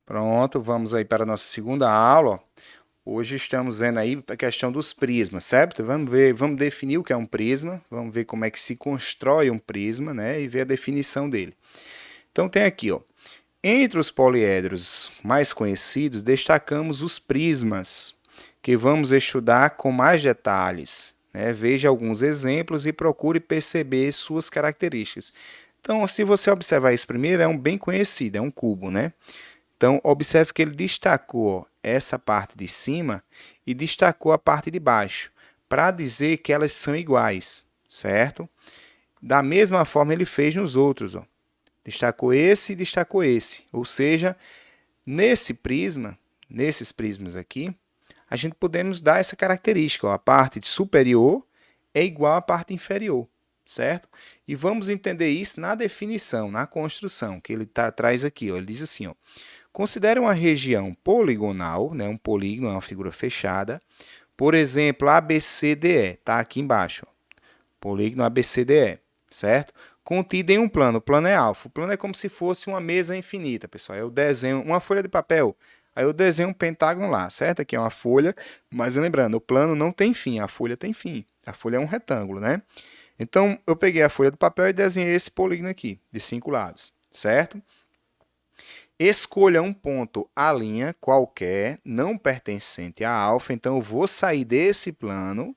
Pronto, vamos aí para a nossa segunda aula. Ó. Hoje estamos vendo aí a questão dos prismas, certo? Vamos ver, vamos definir o que é um prisma, vamos ver como é que se constrói um prisma, né? E ver a definição dele. Então tem aqui, ó. Entre os poliedros mais conhecidos, destacamos os prismas, que vamos estudar com mais detalhes. Né? Veja alguns exemplos e procure perceber suas características. Então, se você observar isso primeiro, é um bem conhecido, é um cubo, né? Então, observe que ele destacou essa parte de cima e destacou a parte de baixo, para dizer que elas são iguais, certo? Da mesma forma, ele fez nos outros. Ó. Destacou esse e destacou esse. Ou seja, nesse prisma, nesses prismas aqui, a gente podemos dar essa característica. Ó. A parte superior é igual à parte inferior, certo? E vamos entender isso na definição, na construção, que ele traz aqui. Ó. Ele diz assim, ó, considere uma região poligonal, né, um polígono é uma figura fechada, por exemplo, ABCDE, está aqui embaixo, ó, polígono ABCDE, certo? Contido em um plano, o plano é alfa, o plano é como se fosse uma mesa infinita, pessoal, eu desenho uma folha de papel, aí eu desenho um pentágono lá, certo? Aqui é uma folha, mas lembrando, o plano não tem fim, a folha tem fim, a folha é um retângulo, né? Então, eu peguei a folha de papel e desenhei esse polígono aqui, de 5 lados, certo? Escolha um ponto A' qualquer, não pertencente a alfa. Então, eu vou sair desse plano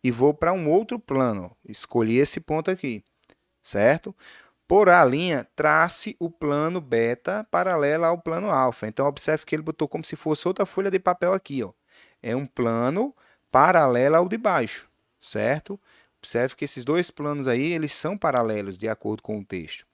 e vou para um outro plano. Escolhi esse ponto aqui, certo? Por A', trace o plano beta paralelo ao plano alfa. Então, observe que ele botou como se fosse outra folha de papel aqui. Ó. É um plano paralelo ao de baixo, certo? Observe que esses dois planos aí, eles são paralelos, de acordo com o texto.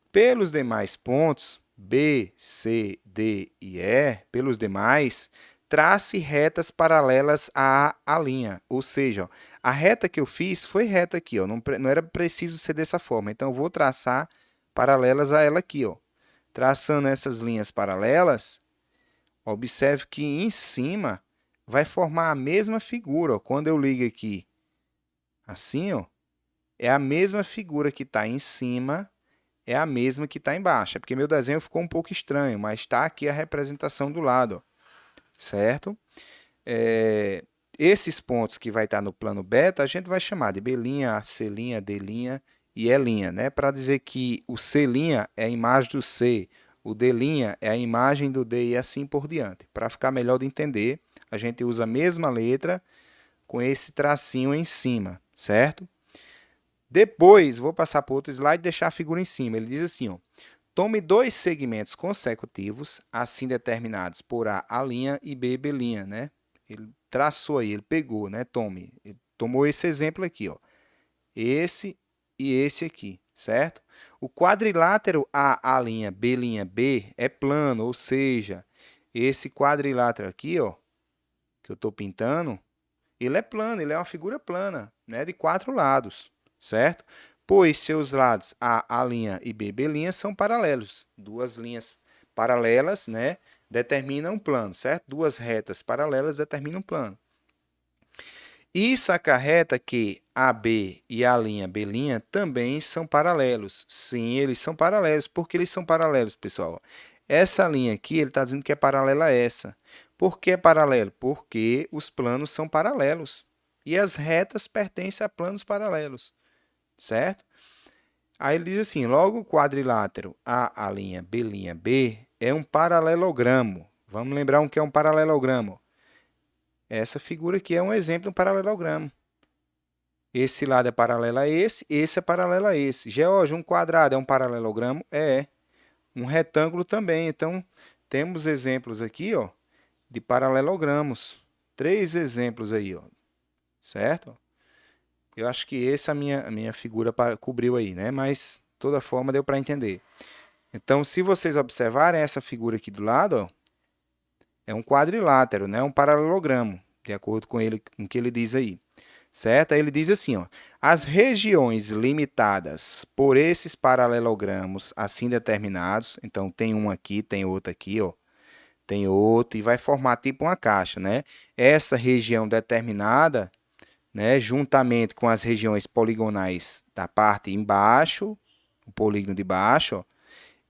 Pelos demais pontos, B, C, D e E, pelos demais, trace retas paralelas à linha. Ou seja, ó, a reta que eu fiz foi reta aqui, ó, não era preciso ser dessa forma. Então, eu vou traçar paralelas a ela aqui. Ó. Traçando essas linhas paralelas, observe que em cima vai formar a mesma figura. Ó. Quando eu ligo aqui assim, ó, é a mesma figura que está em cima é a mesma que está embaixo. É porque meu desenho ficou um pouco estranho, mas está aqui a representação do lado, ó, certo? Esses pontos que vai estar no plano beta, a gente vai chamar de B', C', D' e E', né? Para dizer que o C' é a imagem do C, o D' é a imagem do D e assim por diante. Para ficar melhor de entender, a gente usa a mesma letra com esse tracinho em cima, certo? Depois, vou passar para outro slide e deixar a figura em cima. Ele diz assim, ó, tome dois segmentos consecutivos, assim determinados por A' e B', né? Ele traçou aí, ele pegou, né? Ele tomou esse exemplo aqui, ó. Esse e esse aqui, certo? O quadrilátero A', B' é plano, ou seja, esse quadrilátero aqui, ó, que eu estou pintando, ele é plano, ele é uma figura plana, né? De 4 lados, certo? Pois seus lados A', e B' são paralelos. Duas linhas paralelas, né, determinam um plano, certo? Duas retas paralelas determinam um plano. Isso acarreta que AB e B' também são paralelos. Sim, eles são paralelos. Por que eles são paralelos, pessoal? Essa linha aqui, ele está dizendo que é paralela a essa. Por que é paralelo? Porque os planos são paralelos. E as retas pertencem a planos paralelos, certo? Aí ele diz assim, logo o quadrilátero A', B' é um paralelogramo. Vamos lembrar o que é um paralelogramo. Essa figura aqui é um exemplo de um paralelogramo. Esse lado é paralelo a esse é paralelo a esse. George, um quadrado é um paralelogramo? É. Um retângulo também. Então, temos exemplos aqui, ó, de paralelogramos. 3 exemplos aí, ó. Certo? Eu acho que essa a minha figura cobriu aí, né? Mas, de toda forma, deu para entender. Então, se vocês observarem essa figura aqui do lado, ó, é um quadrilátero, né? Um paralelogramo, de acordo com o que ele diz aí. Certo? Aí ele diz assim, ó, as regiões limitadas por esses paralelogramos assim determinados, então tem um aqui, tem outro aqui, ó, tem outro, e vai formar tipo uma caixa, né? Essa região determinada, né, juntamente com as regiões poligonais da parte embaixo, o polígono de baixo, ó,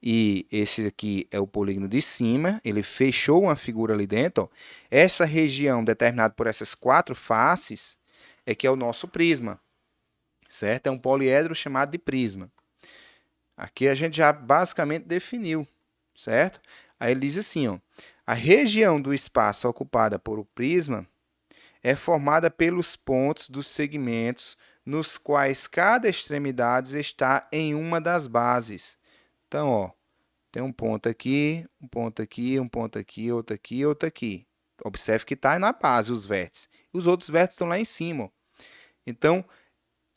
e esse aqui é o polígono de cima, ele fechou uma figura ali dentro, ó. Essa região determinada por essas 4 faces é que é o nosso prisma, certo? É um poliedro chamado de prisma. Aqui a gente já basicamente definiu, certo? Aí ele diz assim, ó, a região do espaço ocupada por o prisma é formada pelos pontos dos segmentos nos quais cada extremidade está em uma das bases. Então, ó, tem um ponto aqui, um ponto aqui, um ponto aqui, outro aqui, outro aqui. Observe que está na base os vértices. Os outros vértices estão lá em cima. Ó. Então,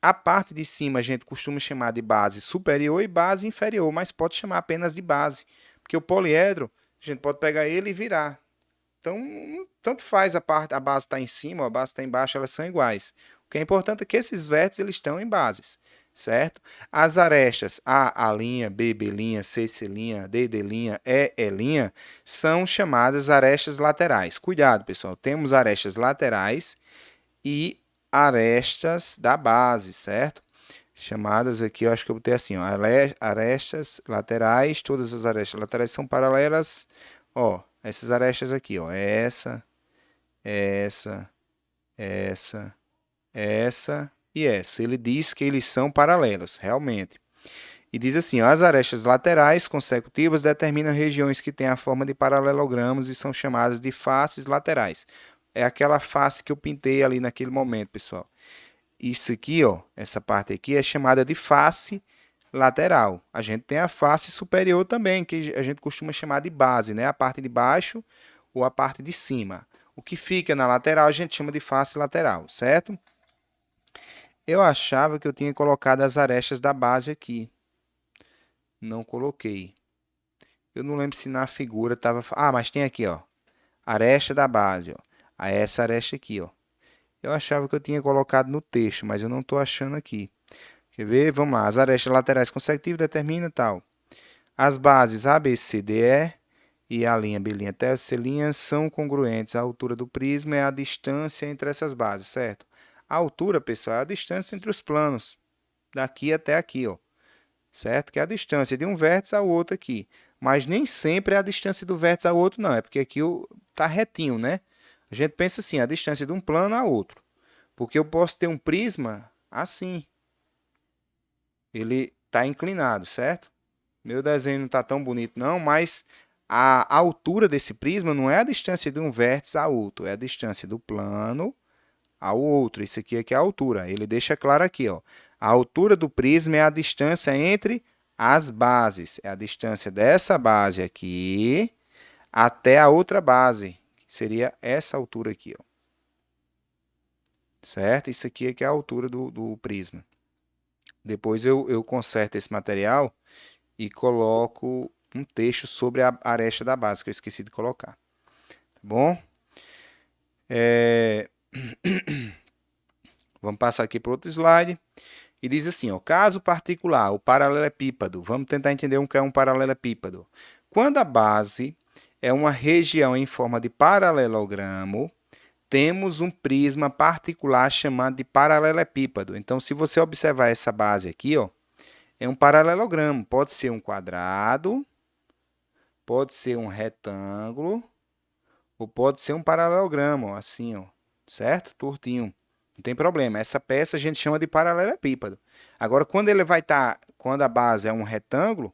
a parte de cima a gente costuma chamar de base superior e base inferior, mas pode chamar apenas de base. Porque o poliedro, a gente pode pegar ele e virar. Então, tanto faz a base está em cima ou a base está embaixo, elas são iguais. O que é importante é que esses vértices eles estão em bases, certo? As arestas A', B, B', C, C', D, D', E', são chamadas arestas laterais. Cuidado, pessoal, temos arestas laterais e arestas da base, certo? Chamadas aqui, eu acho que eu botei assim, ó, arestas laterais, todas as arestas laterais são paralelas, ó, essas arestas aqui, ó, essa, essa e essa. Ele diz que eles são paralelos, realmente. E diz assim, ó, as arestas laterais consecutivas determinam regiões que têm a forma de paralelogramos e são chamadas de faces laterais. É aquela face que eu pintei ali naquele momento, pessoal. Isso aqui, ó, essa parte aqui é chamada de face lateral. A gente tem a face superior também, que a gente costuma chamar de base, né? A parte de baixo ou a parte de cima. O que fica na lateral a gente chama de face lateral, certo? Eu achava que eu tinha colocado as arestas da base aqui. Não coloquei. Eu não lembro se na figura estava... Ah, mas tem aqui, ó. Aresta da base, ó. Aí essa aresta aqui, ó. Eu achava que eu tinha colocado no texto, mas eu não estou achando aqui. Quer ver? Vamos lá. As arestas laterais consecutivas determinam tal. As bases A, B, C, D, E a linha B', até C' são congruentes. A altura do prisma é a distância entre essas bases, certo? A altura, pessoal, é a distância entre os planos. Daqui até aqui, ó. Certo? Que é a distância de um vértice ao outro aqui. Mas nem sempre é a distância do vértice ao outro, não. É porque aqui está retinho, né? A gente pensa assim, a distância de um plano a outro. Porque eu posso ter um prisma assim. Ele está inclinado, certo? Meu desenho não está tão bonito não, mas a altura desse prisma não é a distância de um vértice a outro, é a distância do plano ao outro. Isso aqui é que é a altura. Ele deixa claro aqui, ó. A altura do prisma é a distância entre as bases. É a distância dessa base aqui até a outra base, que seria essa altura aqui, ó. Certo? Isso aqui é que é a altura do prisma. Depois eu conserto esse material e coloco um texto sobre a aresta da base, que eu esqueci de colocar. Tá bom? Vamos passar aqui para outro slide. E diz assim, ó, caso particular, o paralelepípedo. Vamos tentar entender o que é um paralelepípedo. Quando a base é uma região em forma de paralelogramo, temos um prisma particular chamado de paralelepípedo. Então, se você observar essa base aqui, ó, é um paralelogramo. Pode ser um quadrado, pode ser um retângulo, ou pode ser um paralelogramo, ó, assim, ó, certo? Tortinho. Não tem problema. Essa peça a gente chama de paralelepípedo. Agora, quando ele vai estar, quando a base é um retângulo,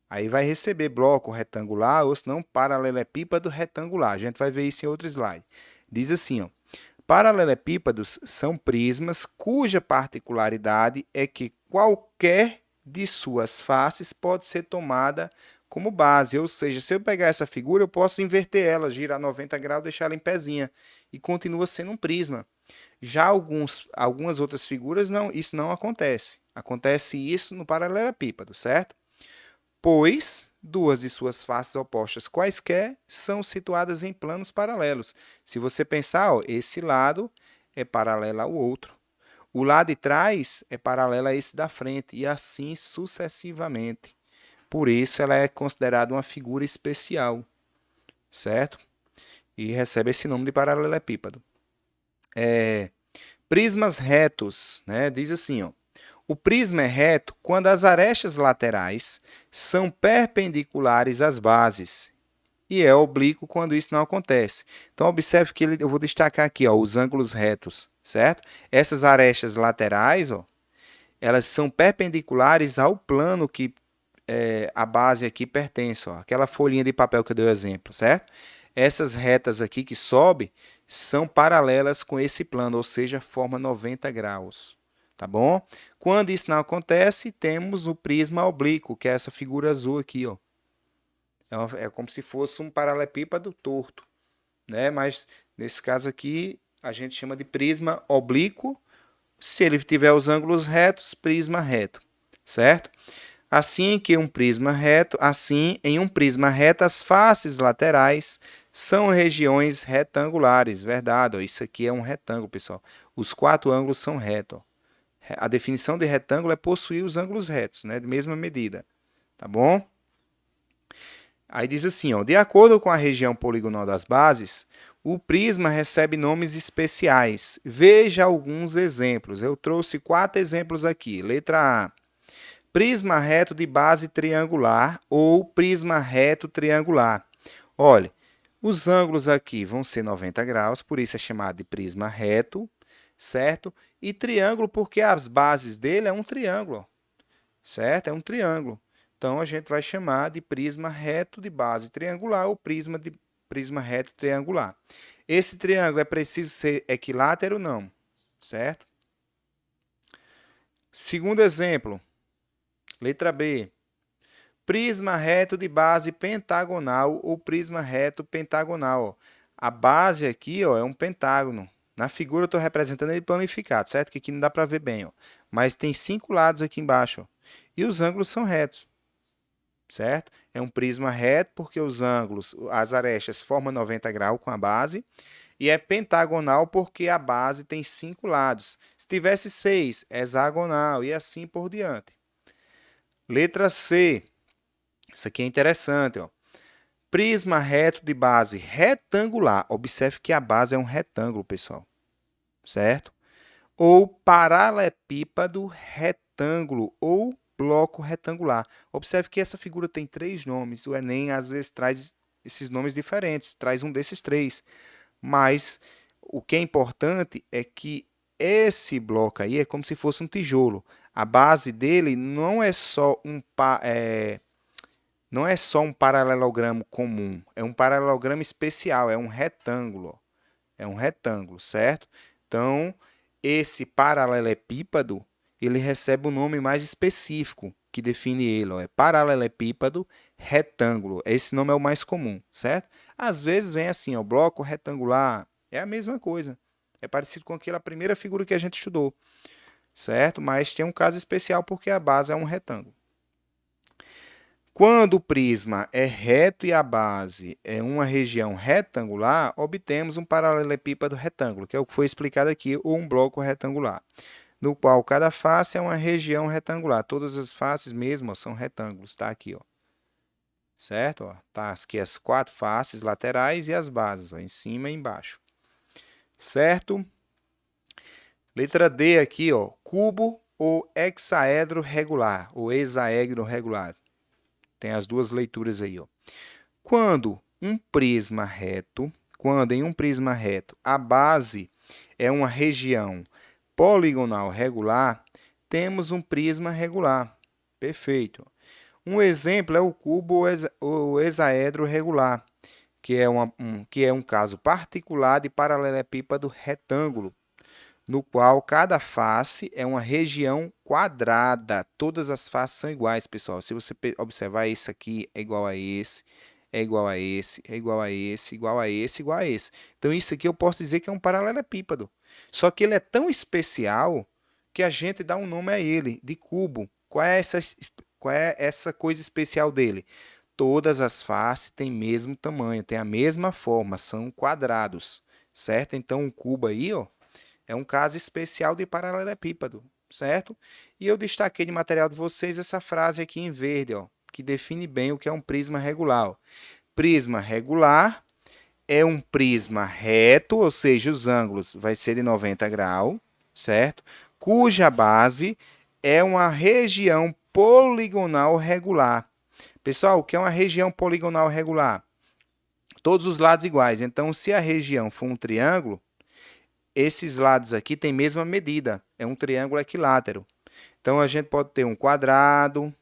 aí vai receber bloco retangular ou se não paralelepípedo retangular. A gente vai ver isso em outro slide. Diz assim, ó, paralelepípedos são prismas cuja particularidade é que qualquer de suas faces pode ser tomada como base, ou seja, se eu pegar essa figura, eu posso inverter ela, girar 90 graus, deixar ela em pezinha, e continua sendo um prisma. Já algumas outras figuras, não, isso não acontece. Acontece isso no paralelepípedo, certo? Pois duas de suas faces opostas quaisquer são situadas em planos paralelos. Se você pensar, ó, esse lado é paralelo ao outro. O lado de trás é paralelo a esse da frente, e assim sucessivamente. Por isso, ela é considerada uma figura especial, certo? E recebe esse nome de paralelepípedo. Prismas retos, né? Diz assim, ó, O prisma é reto quando as arestas laterais são perpendiculares às bases e é oblíquo quando isso não acontece. Então, observe que eu vou destacar aqui, ó, os ângulos retos, certo? Essas arestas laterais, ó, elas são perpendiculares ao plano que a base aqui pertence, ó, aquela folhinha de papel que eu dei o exemplo, certo? Essas retas aqui que sobem são paralelas com esse plano, ou seja, forma 90 graus, tá bom? Quando isso não acontece, temos o prisma oblíquo, que é essa figura azul aqui, ó. É como se fosse um paralelepípedo torto, né? Mas nesse caso aqui a gente chama de prisma oblíquo. Se ele tiver os ângulos retos, prisma reto, certo? Assim em um prisma reto, as faces laterais são regiões retangulares, verdade? Ó, isso aqui é um retângulo, pessoal. Os 4 ângulos são retos. Ó. A definição de retângulo é possuir os ângulos retos, né, de mesma medida, tá bom? Aí diz assim, ó, de acordo com a região poligonal das bases, o prisma recebe nomes especiais. Veja alguns exemplos. Eu trouxe 4 exemplos aqui. Letra A. Prisma reto de base triangular ou prisma reto triangular. Olha, os ângulos aqui vão ser 90 graus, por isso é chamado de prisma reto, certo? E triângulo porque as bases dele é um triângulo, certo? É um triângulo. Então, a gente vai chamar de prisma reto de base triangular ou prisma reto triangular. Esse triângulo é preciso ser equilátero ou não, certo? Segundo exemplo, letra B. Prisma reto de base pentagonal ou prisma reto pentagonal. A base aqui, ó, é um pentágono. Na figura eu estou representando ele planificado, certo? Que aqui não dá para ver bem, ó. Mas tem 5 lados aqui embaixo, ó. E os ângulos são retos, certo? É um prisma reto porque os ângulos, as arestas formam 90 graus com a base. E é pentagonal porque a base tem 5 lados. Se tivesse 6, é hexagonal e assim por diante. Letra C. Isso aqui é interessante, ó. Prisma reto de base retangular. Observe que a base é um retângulo, pessoal. Certo? Ou paralelepípedo retângulo ou bloco retangular. Observe que essa figura tem 3 nomes. O Enem às vezes traz esses nomes diferentes, traz um desses 3. Mas o que é importante é que esse bloco aí é como se fosse um tijolo. A base dele não é só um paralelogramo comum, é um paralelogramo especial, é um retângulo. É um retângulo, certo? Então, esse paralelepípedo, ele recebe um nome mais específico, que define ele, ó, é paralelepípedo retângulo. Esse nome é o mais comum, certo? Às vezes vem assim, ó, bloco retangular, é a mesma coisa. É parecido com aquela primeira figura que a gente estudou, certo? Mas tem um caso especial porque a base é um retângulo. Quando o prisma é reto e a base é uma região retangular, obtemos um paralelepípedo retângulo, que é o que foi explicado aqui, ou um bloco retangular, no qual cada face é uma região retangular. Todas as faces mesmo, ó, são retângulos, tá aqui, ó. Certo? Ó, tá aqui as 4 faces laterais e as bases, ó, em cima e embaixo. Certo? Letra D aqui, ó, cubo ou hexaedro regular, ou hexaedro regular. Tem as duas leituras aí, ó. Quando em um prisma reto a base é uma região poligonal regular, temos um prisma regular. Perfeito. Um exemplo é o cubo ou hexaedro regular, que é um caso particular de paralelepípedo retângulo, no qual cada face é uma região quadrada. Todas as faces são iguais, pessoal. Se você observar, esse aqui é igual a esse, é igual a esse, é igual a esse, igual a esse, igual a esse. Então, isso aqui eu posso dizer que é um paralelepípedo. Só que ele é tão especial que a gente dá um nome a ele, de cubo. Qual é essa coisa especial dele? Todas as faces têm o mesmo tamanho, têm a mesma forma, são quadrados, certo? Então, um cubo aí, ó, é um caso especial de paralelepípedo, certo? E eu destaquei de material de vocês essa frase aqui em verde, ó, que define bem o que é um prisma regular. Ó. Prisma regular é um prisma reto, ou seja, os ângulos vai ser de 90 graus, certo? Cuja base é uma região poligonal regular. Pessoal, o que é uma região poligonal regular? Todos os lados iguais. Então, se a região for um triângulo, esses lados aqui têm a mesma medida. É um triângulo equilátero. Então, a gente pode ter um quadrado,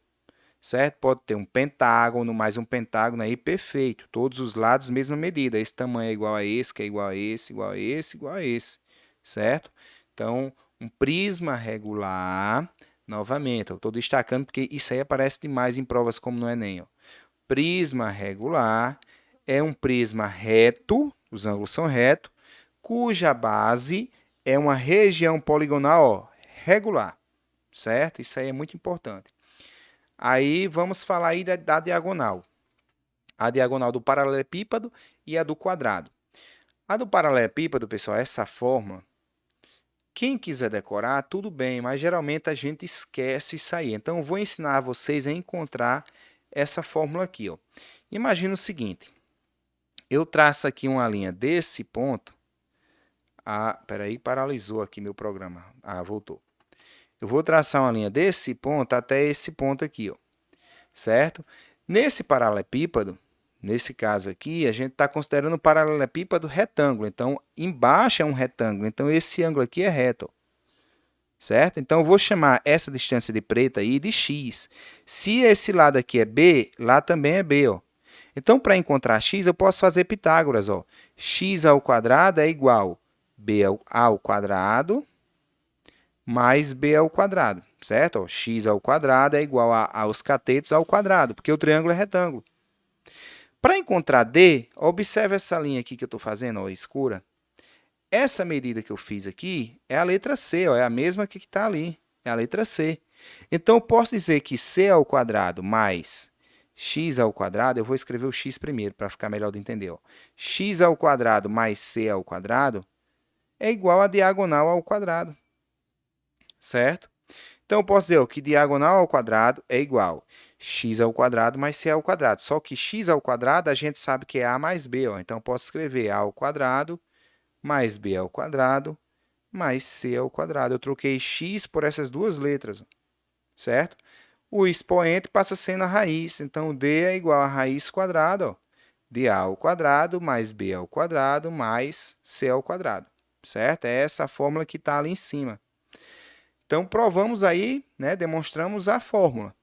certo? Pode ter um pentágono, mais um pentágono aí, perfeito. Todos os lados, mesma medida. Esse tamanho é igual a esse, que é igual a esse, igual a esse, igual a esse, certo? Então, um prisma regular, novamente, eu estou destacando porque isso aí aparece demais em provas como no Enem. Ó. Prisma regular é um prisma reto, os ângulos são retos, cuja base é uma região poligonal ó, regular, certo? Isso aí é muito importante. Aí vamos falar aí da diagonal. A diagonal do paralelepípedo e a do quadrado. A do paralelepípedo, pessoal, essa fórmula, quem quiser decorar, tudo bem, mas geralmente a gente esquece isso aí. Então, eu vou ensinar vocês a encontrar essa fórmula aqui. Ó. Imagina o seguinte, eu traço aqui uma linha desse ponto. Peraí, paralisou aqui meu programa. Voltou. Eu vou traçar uma linha desse ponto até esse ponto aqui, ó. Certo? Nesse paralelepípedo, nesse caso aqui, a gente está considerando o paralelepípedo retângulo. Então, embaixo é um retângulo. Então, esse ângulo aqui é reto. Ó. Certo? Então, eu vou chamar essa distância de preta aí de x. Se esse lado aqui é b, lá também é b. Ó. Então, para encontrar x, eu posso fazer Pitágoras. Ó. X ao quadrado é igual b ao quadrado mais b ao quadrado, certo? Ó, x ao quadrado é igual aos catetos ao quadrado, porque o triângulo é retângulo. Para encontrar d, observe essa linha aqui que eu estou fazendo, ó, escura. Essa medida que eu fiz aqui é a letra C, ó, é a mesma que está ali, é a letra C. Então, eu posso dizer que c ao quadrado mais x ao quadrado, eu vou escrever o x primeiro para ficar melhor de entender. Ó. X ao quadrado mais c ao quadrado é igual a diagonal ao quadrado. Certo? Então, eu posso dizer ó, que diagonal ao quadrado é igual x ao quadrado mais c ao quadrado. Só que x ao quadrado a gente sabe que é a mais b. Ó. Então, eu posso escrever a ao quadrado mais b ao quadrado mais c ao quadrado. Eu troquei x por essas duas letras. Ó. Certo? O expoente passa sendo a raiz. Então, d é igual a raiz quadrada ó, de a ao quadrado mais b ao quadrado mais c ao quadrado. Certo? É essa a fórmula que está ali em cima. Então, provamos aí, né, demonstramos a fórmula.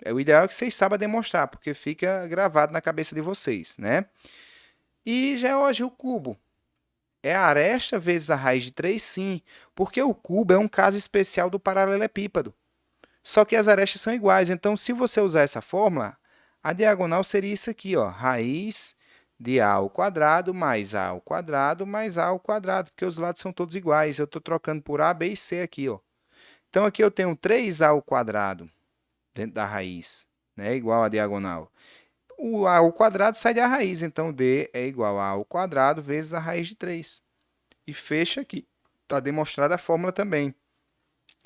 O ideal é que vocês saibam demonstrar, porque fica gravado na cabeça de vocês, né? E GeoGebra, o cubo. É a aresta vezes a raiz de 3, sim, porque o cubo é um caso especial do paralelepípedo. Só que as arestas são iguais, então se você usar essa fórmula, a diagonal seria isso aqui, ó, raiz de a ao quadrado mais a ao quadrado mais a ao quadrado, porque os lados são todos iguais. Eu estou trocando por a, b e c aqui, ó. Então, aqui eu tenho 3a ao quadrado dentro da raiz, né? Igual a diagonal. O a ao quadrado sai da raiz, então d é igual a ao quadrado vezes a raiz de 3. E fecha aqui. Está demonstrada a fórmula também,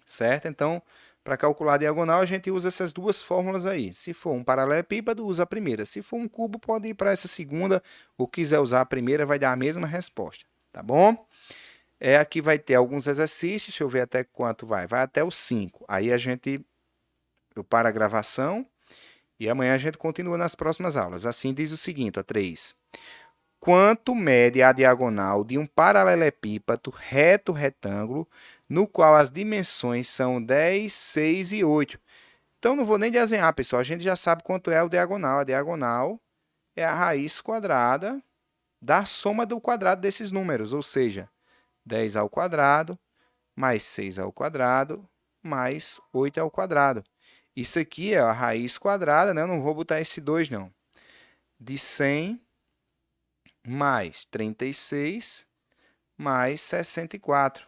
certo? Então, para calcular a diagonal, a gente usa essas duas fórmulas aí. Se for um paralelepípedo, usa a primeira. Se for um cubo, pode ir para essa segunda, ou quiser usar a primeira, vai dar a mesma resposta, tá bom? Aqui vai ter alguns exercícios, deixa eu ver até quanto vai. Vai até os 5. Aí eu paro a gravação e amanhã a gente continua nas próximas aulas. Assim diz o seguinte, ó, 3. Quanto mede a diagonal de um paralelepípedo reto retângulo, no qual as dimensões são 10, 6 e 8? Então, não vou nem desenhar, pessoal. A gente já sabe quanto é o diagonal. A diagonal é a raiz quadrada da soma do quadrado desses números, ou seja, 10 ao quadrado, mais 6 ao quadrado, mais 8 ao quadrado. Isso aqui é a raiz quadrada, né? Eu não vou botar esse 2, não. De 100 mais 36 mais 64.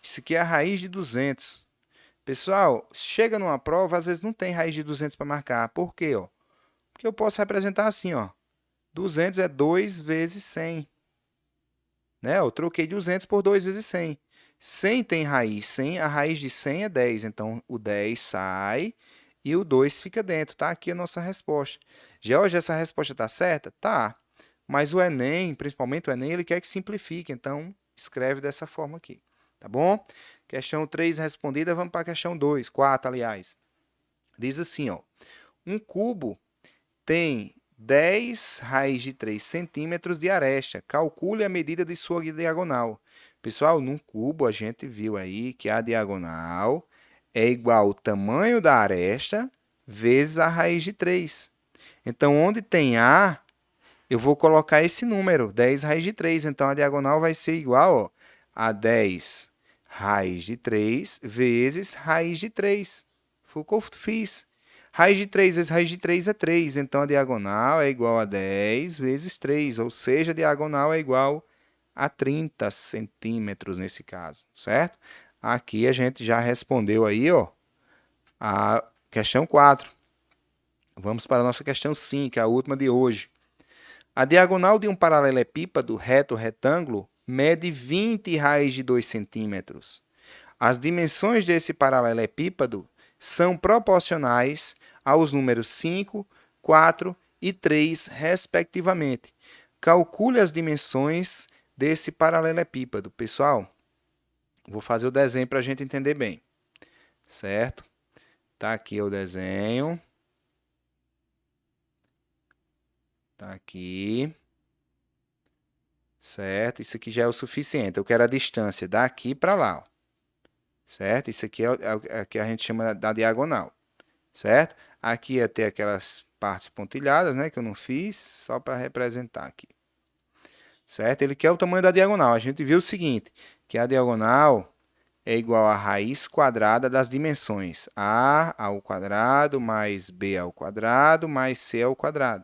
Isso aqui é a raiz de 200. Pessoal, chega numa prova, às vezes não tem raiz de 200 para marcar. Por quê? Ó? Porque eu posso representar assim, ó. 200 é 2 vezes 100. Né? Eu troquei 200 por 2 vezes 100. 100 tem raiz. 100, a raiz de 100 é 10. Então, o 10 sai e o 2 fica dentro. Tá aqui a nossa resposta. Georgia, essa resposta está certa? Tá. Mas o Enem, principalmente o Enem, ele quer que simplifique. Então, escreve dessa forma aqui. Tá bom? Questão 3 respondida, vamos para a questão 2, 4, aliás. Diz assim, ó, um cubo tem 10 raiz de 3 centímetros de aresta. Calcule a medida de sua diagonal. Pessoal, num cubo a gente viu aí que a diagonal é igual ao tamanho da aresta vezes a raiz de 3. Então, onde tem A, eu vou colocar esse número, 10 raiz de 3. Então, a diagonal vai ser igual, ó, a 10 raiz de 3 vezes raiz de 3. Foi o que eu fiz. Raiz de 3 vezes raiz de 3 é 3. Então, a diagonal é igual a 10 vezes 3. Ou seja, a diagonal é igual a 30 centímetros nesse caso, certo? Aqui a gente já respondeu aí, ó, a questão 4. Vamos para a nossa questão 5, a última de hoje. A diagonal de um paralelepípedo reto retângulo mede 20 raiz de 2 centímetros. As dimensões desse paralelepípedo são proporcionais aos números 5, 4 e 3, respectivamente. Calcule as dimensões desse paralelepípedo. Pessoal, vou fazer o desenho para a gente entender bem, certo? Tá aqui o desenho. Tá aqui. Certo? Isso aqui já é o suficiente. Eu quero a distância daqui para lá, ó. Certo? Isso aqui é o que a gente chama da diagonal. Certo? Aqui ia ter aquelas partes pontilhadas, né, que eu não fiz, só para representar aqui. Certo? Ele quer o tamanho da diagonal. A gente viu o seguinte, que a diagonal é igual à raiz quadrada das dimensões a ao quadrado mais b ao quadrado mais c ao quadrado.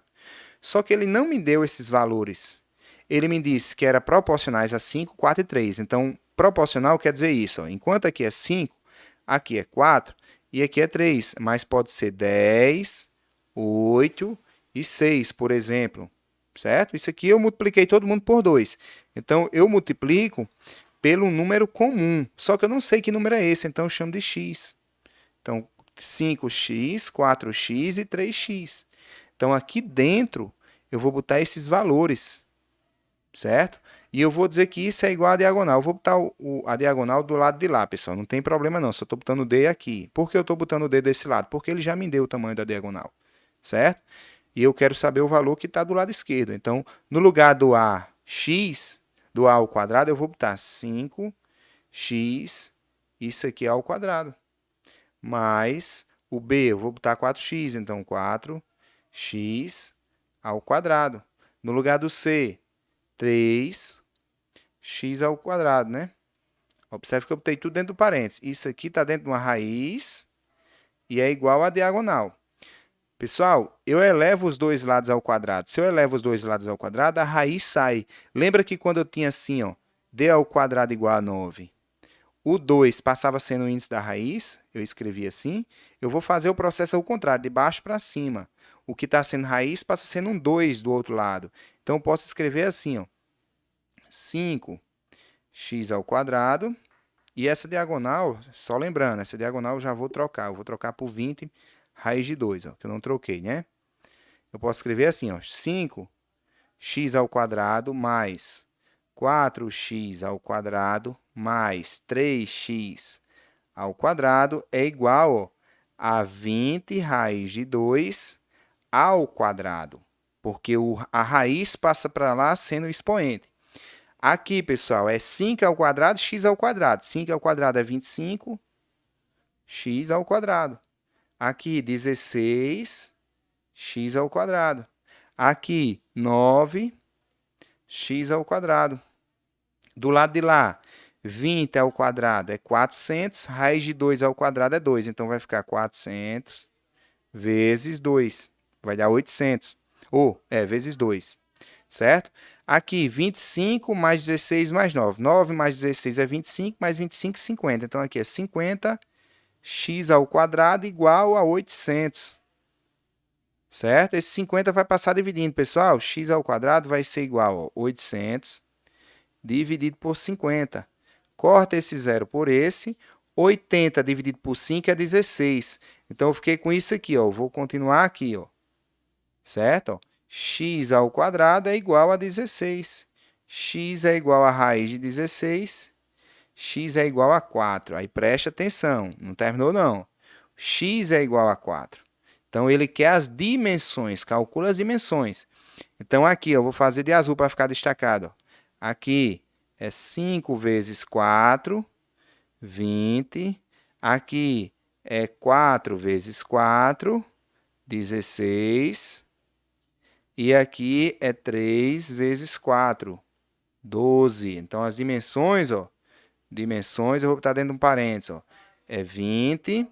Só que ele não me deu esses valores. Ele me disse que era proporcionais a 5, 4 e 3. Então, proporcional quer dizer isso. Ó. Enquanto aqui é 5, aqui é 4 e aqui é 3. Mas pode ser 10, 8 e 6, por exemplo. Certo? Isso aqui eu multipliquei todo mundo por 2. Então, eu multiplico pelo número comum. Só que eu não sei que número é esse, então eu chamo de x. Então, 5x, 4x e 3x. Então, aqui dentro, eu vou botar esses valores, certo? E eu vou dizer que isso é igual à diagonal. Eu vou botar a diagonal do lado de lá, pessoal. Não tem problema não, só estou botando o D aqui. Por que eu estou botando o D desse lado? Porque ele já me deu o tamanho da diagonal, certo? E eu quero saber o valor que está do lado esquerdo. Então, no lugar do A, x, do A ao quadrado, eu vou botar 5x, isso aqui é ao quadrado. Mais o B, eu vou botar 4x, então 4x ao quadrado. No lugar do C, 3x ao quadrado, né? Observe que eu botei tudo dentro do parênteses. Isso aqui está dentro de uma raiz e é igual à diagonal. Pessoal, eu elevo os dois lados ao quadrado. Se eu elevo os dois lados ao quadrado, a raiz sai. Lembra que quando eu tinha assim, ó, d ao quadrado igual a 9, o 2 passava sendo o índice da raiz, eu escrevi assim. Eu vou fazer o processo ao contrário, de baixo para cima. O que está sendo raiz passa sendo um 2 do outro lado. Então, eu posso escrever assim, ó, 5x ao quadrado. E essa diagonal, só lembrando, essa diagonal eu já vou trocar. Eu vou trocar por 20 raiz de 2, ó, que eu não troquei, né? Eu posso escrever assim, ó, 5x ao quadrado mais 4x ao quadrado mais 3x ao quadrado é igual, ó, a 20 raiz de 2 ao quadrado, porque a raiz passa para lá sendo o expoente. Aqui, pessoal, é 5 ao quadrado, x ao quadrado. 5 ao quadrado é 25, x ao quadrado. Aqui, 16, x ao quadrado. Aqui, 9, x ao quadrado. Do lado de lá, 20 ao quadrado é 400, raiz de 2 ao quadrado é 2. Então, vai ficar 400 vezes 2. Vai dar 800. Vezes 2. Certo? Aqui, 25 mais 16 mais 9. 9 mais 16 é 25, mais 25 é 50. Então, aqui é 50x ao quadrado igual a 800. Certo? Esse 50 vai passar dividindo, pessoal. X ao quadrado vai ser igual a 800 dividido por 50. Corta esse zero por esse. 80 dividido por 5 é 16. Então, eu fiquei com isso aqui, ó. Vou continuar aqui, ó. Certo? Ó. X ao quadrado é igual a 16. X é igual a raiz de 16 x é igual a 4. Aí preste atenção, não terminou não. X é igual a 4. Então, ele quer as dimensões, calcula as dimensões. Então, aqui, eu vou fazer de azul para ficar destacado. Aqui é 5 vezes 4, 20. Aqui é 4 vezes 4, 16. E aqui é 3 vezes 4, 12. Então, as dimensões, ó, dimensões, eu vou botar dentro de um parênteses, ó, é 20,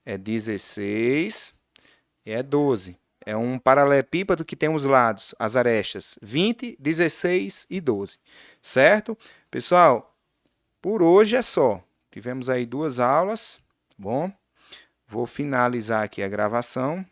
é 16 e é 12. É um paralelepípedo que tem os lados, as arestas, 20, 16 e 12. Certo? Pessoal, por hoje é só. Tivemos aí 2 aulas, tá bom? Vou finalizar aqui a gravação.